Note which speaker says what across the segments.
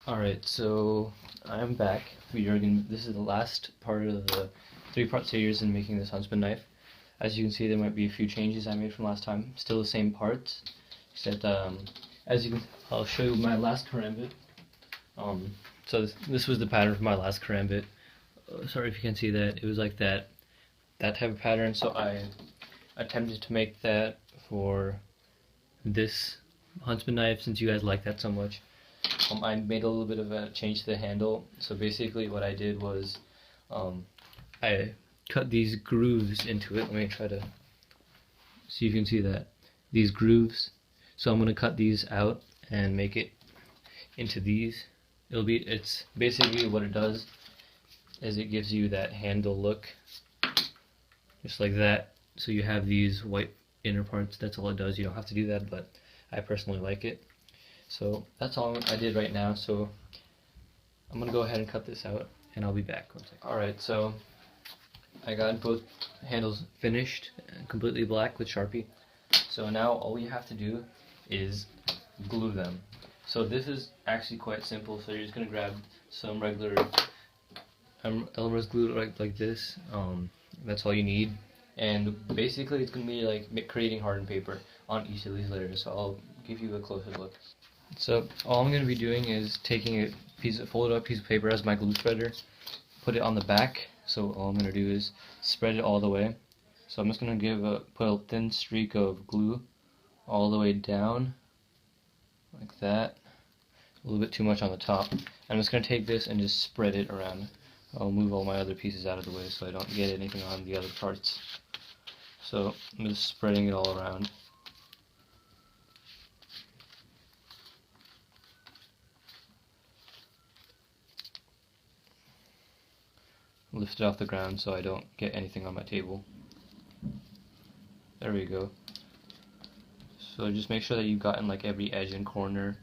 Speaker 1: Alright, so I'm back. This is the last part of the three-part series in making this Huntsman knife. As you can see, there might be a few changes I made from last time. Still the same parts, except I'll show you my last karambit. So this was the pattern for my last karambit. Sorry if you can see that. It was like that type of pattern. So I attempted to make that for this Huntsman knife, since you guys like that so much. I made a little bit of a change to the handle. So basically what I did was I cut these grooves into it. Let me try to see if you can see that. These grooves. So I'm going to cut these out and make it into these. It's basically what it does is it gives you that handle look, just like that. So you have these white inner parts. That's all it does. You don't have to do that, but I personally like it. So that's all I did right now. So I'm gonna go ahead and cut this out, and I'll be back. Alright, so I got both handles finished and completely black with Sharpie. So now all we have to do is glue them. So this is actually quite simple. So you're just gonna grab some regular Elmer's glue like this. That's all you need. And basically it's gonna be like creating hardened paper on each of these layers. So I'll give you a closer look. So all I'm going to be doing is taking a folded up piece of paper as my glue spreader, put it on the back. So all I'm going to do is spread it all the way. So I'm just going to put a thin streak of glue all the way down, like that. A little bit too much on the top. I'm just going to take this and just spread it around. I'll move all my other pieces out of the way so I don't get anything on the other parts. So I'm just spreading it all around. Lift it off the ground so I don't get anything on my table. There we go. So just make sure that you've gotten like every edge and corner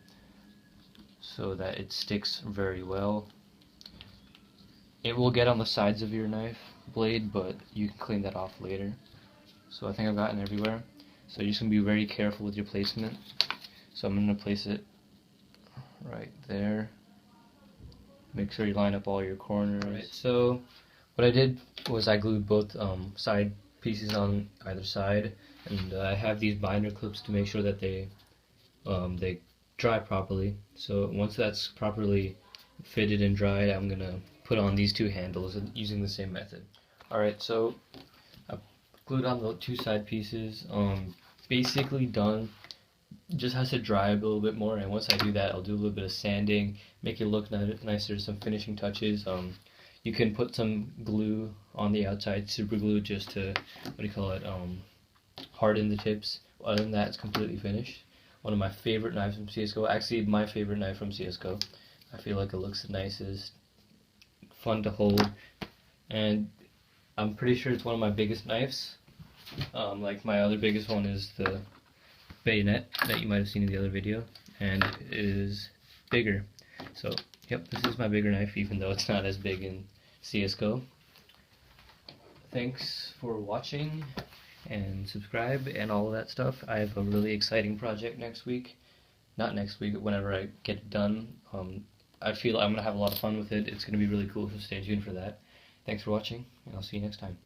Speaker 1: so that it sticks very well. It will get on the sides of your knife blade, but you can clean that off later. So I think I've gotten everywhere. So you're just going to be very careful with your placement. So I'm going to place it right there. Make sure you line up all your corners. Right, so what I did was I glued both side pieces on either side, and I have these binder clips to make sure that they dry properly. So once that's properly fitted and dried, I'm gonna put on these two handles using the same method. Alright, so I glued on the two side pieces. Basically done. Just has to dry a little bit more, and once I do that, I'll do a little bit of sanding, make it look nicer, some finishing touches. You can put some glue on the outside, super glue, just to harden the tips. Other than that, it's completely finished. One of my favorite knives from CSGO, actually my favorite knife from CSGO. I feel like it looks the nicest, fun to hold, and I'm pretty sure it's one of my biggest knives. Like my other biggest one is the bayonet that you might have seen in the other video, and it is bigger. So yep, this is my bigger knife, even though it's not as big in CSGO. Thanks for watching, and subscribe and all of that stuff. I have a really exciting project next week. Not next week, whenever I get it done. I feel I'm going to have a lot of fun with it. It's going to be really cool, so stay tuned for that. Thanks for watching, and I'll see you next time.